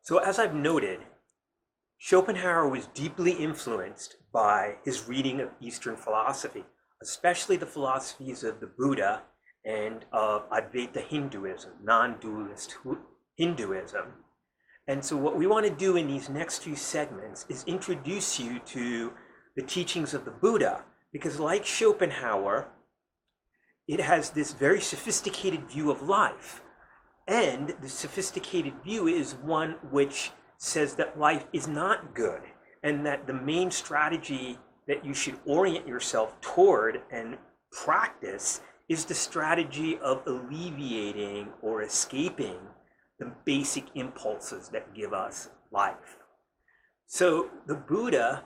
So as I've noted, Schopenhauer was deeply influenced by his reading of Eastern philosophy, especially the philosophies of the Buddha and of Advaita Hinduism, non-dualist Hinduism. And so what we want to do in these next few segments is introduce you to the teachings of the Buddha, because like Schopenhauer, it has this very sophisticated view of life. And the sophisticated view is one which says that life is not good, and that the main strategy that you should orient yourself toward and practice is the strategy of alleviating or escaping the basic impulses that give us life. So the Buddha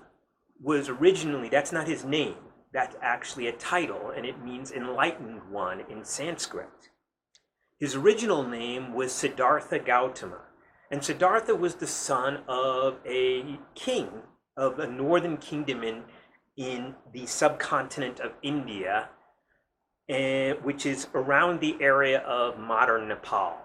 was originally, that's not his name, that's actually a title, and it means enlightened one in Sanskrit. His original name was Siddhartha Gautama, and Siddhartha was the son of a king of a northern kingdom in the subcontinent of India, which is around the area of modern Nepal.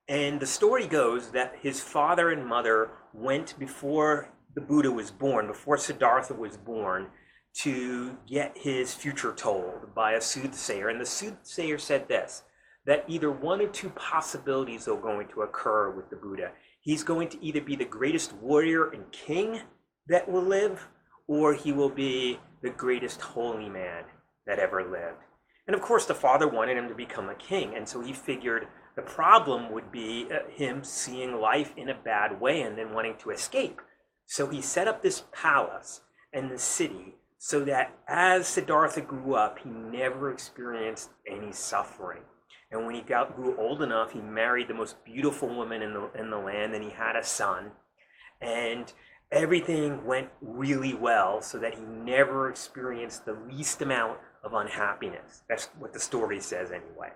And the story goes that his father and mother went before the Buddha was born, before Siddhartha was born, to get his future told by a soothsayer. And the soothsayer said this, that either one or two possibilities are going to occur with the Buddha. He's going to either be the greatest warrior and king that will live, or he will be the greatest holy man that ever lived. And of course, the father wanted him to become a king, and so he figured the problem would be him seeing life in a bad way and then wanting to escape. So he set up this palace and the city so that as Siddhartha grew up, he never experienced any suffering. And when he grew old enough, he married the most beautiful woman in the land, and he had a son. And everything went really well so that he never experienced the least amount of unhappiness. That's what the story says anyway.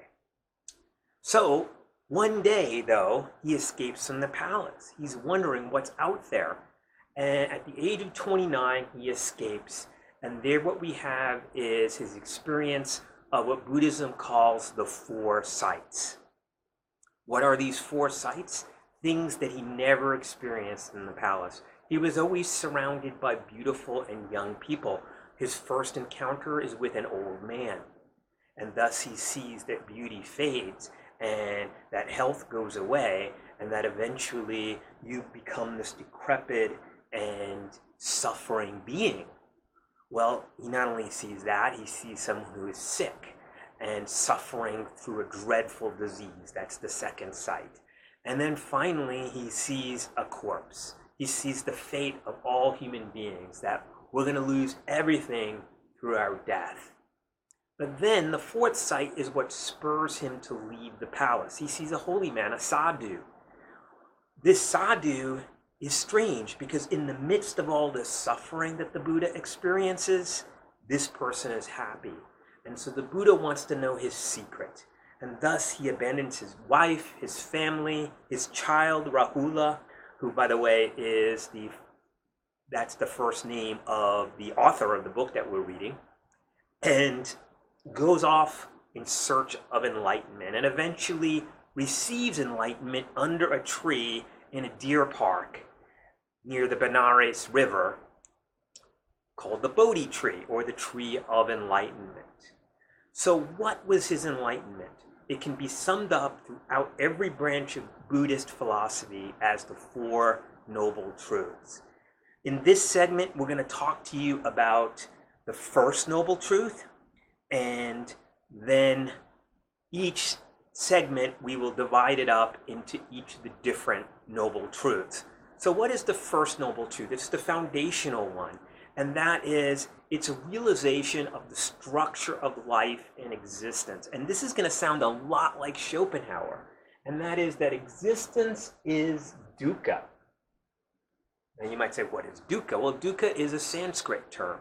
So one day, though, he escapes from the palace. He's wondering what's out there. And at the age of 29, he escapes. And there what we have is his experience of what Buddhism calls the four sights. What are these four sights? Things that he never experienced in the palace. He was always surrounded by beautiful and young people. His first encounter is with an old man, and thus he sees that beauty fades and that health goes away, and that eventually you become this decrepit and suffering being. Well, he not only sees that, he sees someone who is sick and suffering through a dreadful disease. That's the second sight. And then finally, he sees a corpse. He sees the fate of all human beings, that we're going to lose everything through our death. But then the fourth sight is what spurs him to leave the palace. He sees a holy man, a sadhu. This sadhu is strange because in the midst of all this suffering that the Buddha experiences, this person is happy. And so the Buddha wants to know his secret. And thus he abandons his wife, his family, his child, Rahula, who, by the way, that's the first name of the author of the book that we're reading, and goes off in search of enlightenment, and eventually receives enlightenment under a tree in a deer park near the Benares River, called the Bodhi tree, or the tree of enlightenment. So what was his enlightenment? It can be summed up throughout every branch of Buddhist philosophy as the Four Noble Truths. In this segment, we're going to talk to you about the first noble truth, and then each segment we will divide it up into each of the different noble truths. So what is the first noble truth? It's the foundational one, and that is it's a realization of the structure of life and existence. And this is going to sound a lot like Schopenhauer, and that is that existence is dukkha. Now you might say, what is dukkha? Well, dukkha is a Sanskrit term.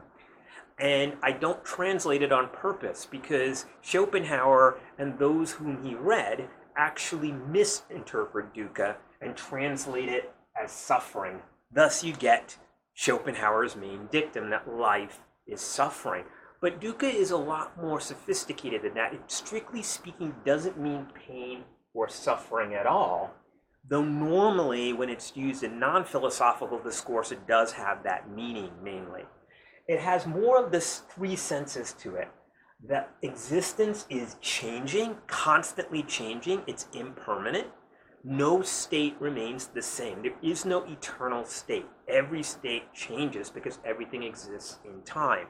And I don't translate it on purpose because Schopenhauer and those whom he read actually misinterpret dukkha and translate it as suffering. Thus you get Schopenhauer's main dictum that life is suffering. But dukkha is a lot more sophisticated than that. It, strictly speaking, doesn't mean pain or suffering at all, though normally when it's used in non-philosophical discourse, it does have that meaning mainly. It has more of the three senses to it. That existence is changing, constantly changing, it's impermanent. No state remains the same. There is no eternal state. Every state changes because everything exists in time.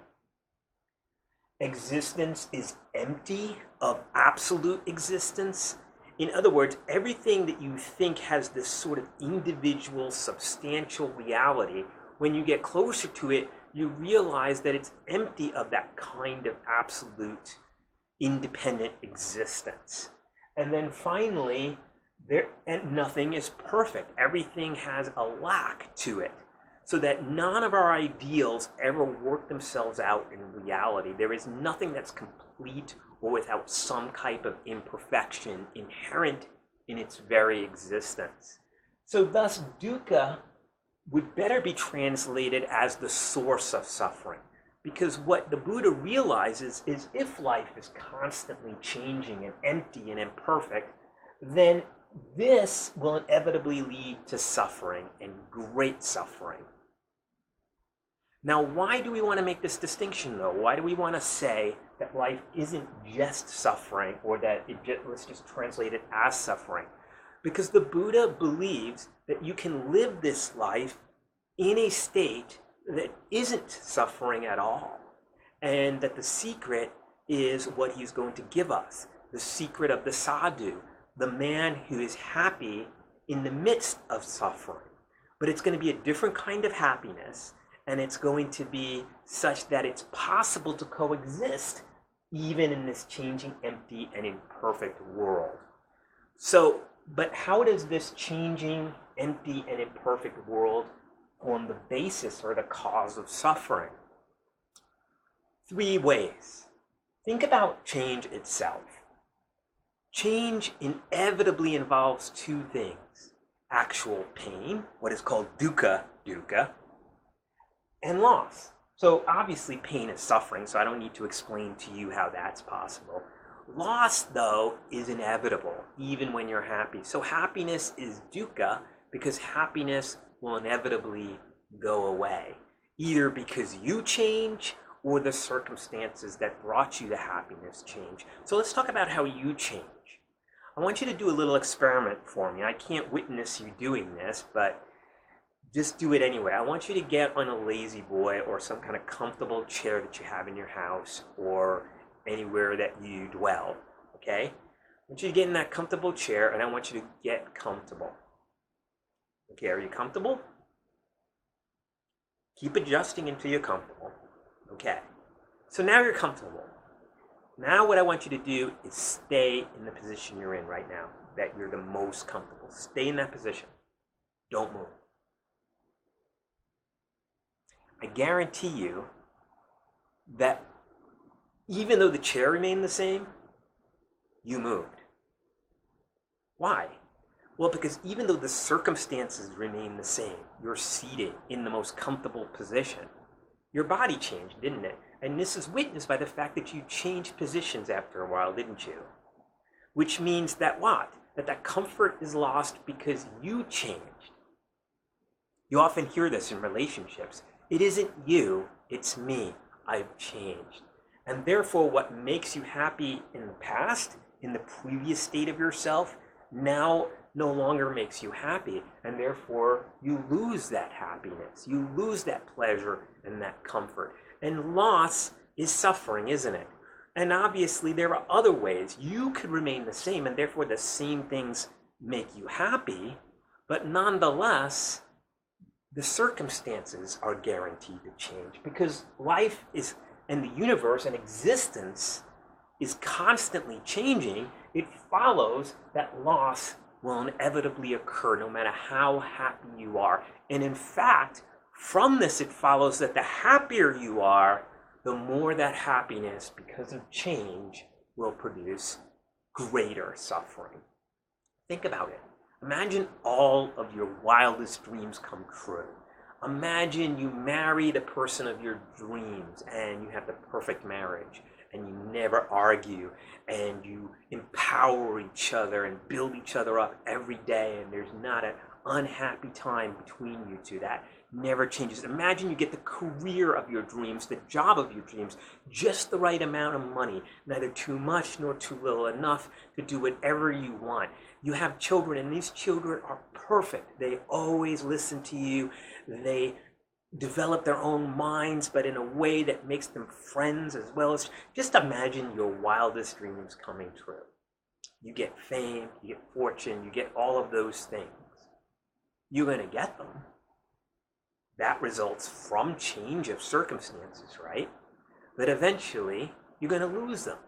Existence is empty of absolute existence. In other words, everything that you think has this sort of individual, substantial reality, when you get closer to it, you realize that it's empty of that kind of absolute, independent existence. And then finally, nothing is perfect. Everything has a lack to it, so that none of our ideals ever work themselves out in reality. There is nothing that's complete or without some type of imperfection inherent in its very existence. So thus, dukkha would better be translated as the source of suffering. Because what the Buddha realizes is if life is constantly changing and empty and imperfect, then this will inevitably lead to suffering and great suffering. Now, why do we want to make this distinction, though? Why do we want to say that life isn't just suffering, or that let's just translate it as suffering? Because the Buddha believes that you can live this life in a state that isn't suffering at all, and that the secret is what he's going to give us, the secret of the sadhu, the man who is happy in the midst of suffering. But it's going to be a different kind of happiness, and it's going to be such that it's possible to coexist even in this changing, empty, and imperfect world. So, but how does this changing, empty, and imperfect world form the basis or the cause of suffering? 3 ways. Think about change itself. Change inevitably involves 2 things: actual pain, what is called dukkha, and loss. So obviously pain is suffering, so I don't need to explain to you how that's possible. Loss, though, is inevitable, even when you're happy. So happiness is dukkha because happiness will inevitably go away, either because you change or the circumstances that brought you to happiness change. So let's talk about how you change. I want you to do a little experiment for me. I can't witness you doing this, but just do it anyway. I want you to get on a lazy boy or some kind of comfortable chair that you have in your house or anywhere that you dwell, okay? I want you to get in that comfortable chair, and I want you to get comfortable. Okay, are you comfortable? Keep adjusting until you're comfortable. Okay, so now you're comfortable. Now what I want you to do is stay in the position you're in right now, that you're the most comfortable. Stay in that position. Don't move. I guarantee you that even though the chair remained the same, you moved. Why? Well, because even though the circumstances remain the same, you're seated in the most comfortable position, your body changed, didn't it? And this is witnessed by the fact that you changed positions after a while, didn't you? Which means that what? That comfort is lost because you changed. You often hear this in relationships. It isn't you, it's me. I've changed. And therefore, what makes you happy in the past, in the previous state of yourself, now no longer makes you happy. And therefore, you lose that happiness. You lose that pleasure and that comfort. And loss is suffering, isn't it? And obviously, there are other ways. You could remain the same, and therefore the same things make you happy. But nonetheless, the circumstances are guaranteed to change, because life is, and the universe and existence is constantly changing. It follows that loss will inevitably occur no matter how happy you are. And in fact, from this it follows that the happier you are, the more that happiness, because of change, will produce greater suffering. Think about it. Imagine all of your wildest dreams come true. Imagine you marry the person of your dreams and you have the perfect marriage, and you never argue, and you empower each other and build each other up every day, and there's not an unhappy time between you two. That never changes. Imagine you get the career of your dreams, the job of your dreams, just the right amount of money, neither too much nor too little, enough to do whatever you want. You have children, and these children are perfect. They always listen to you. They develop their own minds, but in a way that makes them friends as well. As just imagine your wildest dreams coming true. You get fame, you get fortune, you get all of those things. You're going to get them. That results from change of circumstances, right? But eventually, you're going to lose them.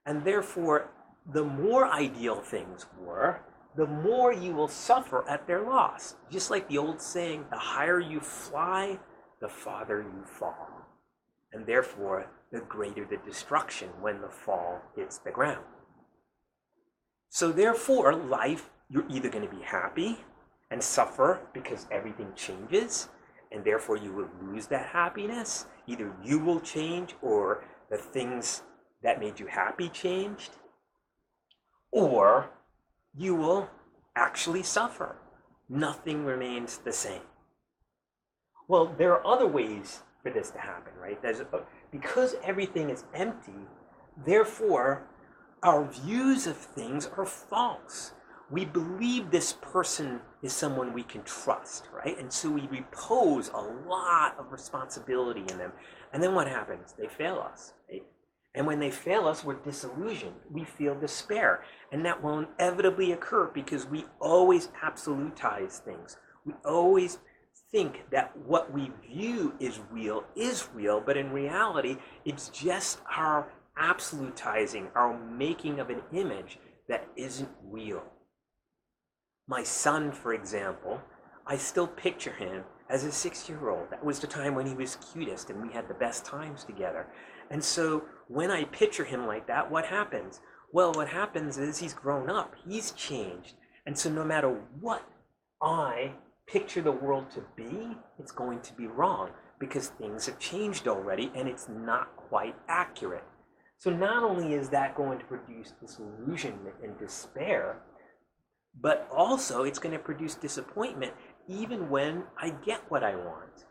And therefore, the more ideal things were, the more you will suffer at their loss. Just like the old saying, the higher you fly, the farther you fall. And therefore, the greater the destruction when the fall hits the ground. So therefore, life, you're either going to be happy and suffer because everything changes, and therefore you will lose that happiness. Either you will change, or the things that made you happy changed, or you will actually suffer. Nothing remains the same. Well, there are other ways for this to happen, right? Because everything is empty, therefore, our views of things are false. We believe this person is someone we can trust, right? And so we repose a lot of responsibility in them. And then what happens? They fail us, right? And when they fail us, we're disillusioned. We feel despair. And that will inevitably occur because we always absolutize things. We always think that what we view is real, but in reality, it's just our absolutizing, our making of an image that isn't real. My son, for example, I still picture him as a 6-year-old. That was the time when he was cutest and we had the best times together. And so when I picture him like that, what happens? Well, what happens is he's grown up, he's changed. And so no matter what I picture the world to be, it's going to be wrong because things have changed already and it's not quite accurate. So not only is that going to produce disillusionment and despair, but also it's going to produce disappointment even when I get what I want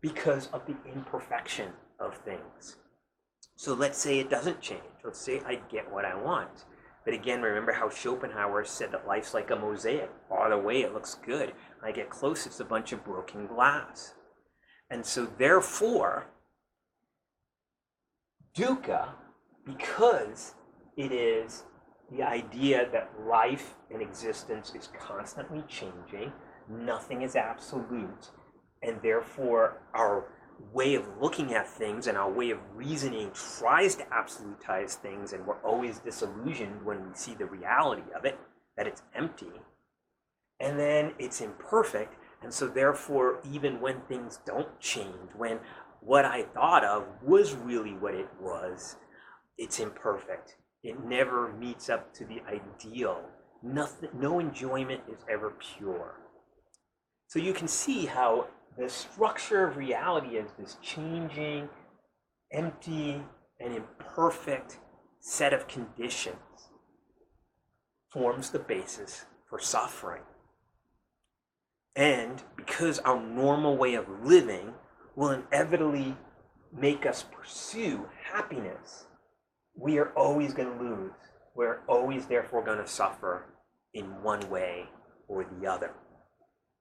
because of the imperfection of things. So let's say it doesn't change. Let's say I get what I want. But again, remember how Schopenhauer said that life's like a mosaic. Far away it looks good. When I get close, it's a bunch of broken glass. And so therefore, dukkha, because it is the idea that life and existence is constantly changing, nothing is absolute, and therefore our way of looking at things and our way of reasoning tries to absolutize things, and we're always disillusioned when we see the reality of it, that it's empty, and then it's imperfect, and so therefore even when things don't change, when what I thought of was really what it was, it's imperfect. It never meets up to the ideal. No enjoyment is ever pure. So you can see how the structure of reality is this changing, empty, and imperfect set of conditions forms the basis for suffering. And because our normal way of living will inevitably make us pursue happiness, we are always going to lose. We're always therefore going to suffer in one way or the other.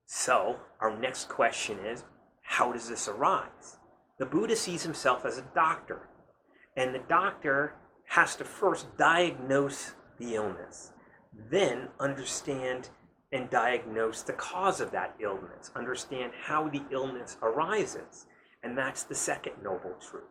So our next question is, how does this arise? The Buddha sees himself as a doctor, and the doctor has to first diagnose the illness, then understand and diagnose the cause of that illness, understand how the illness arises, and that's the second noble truth.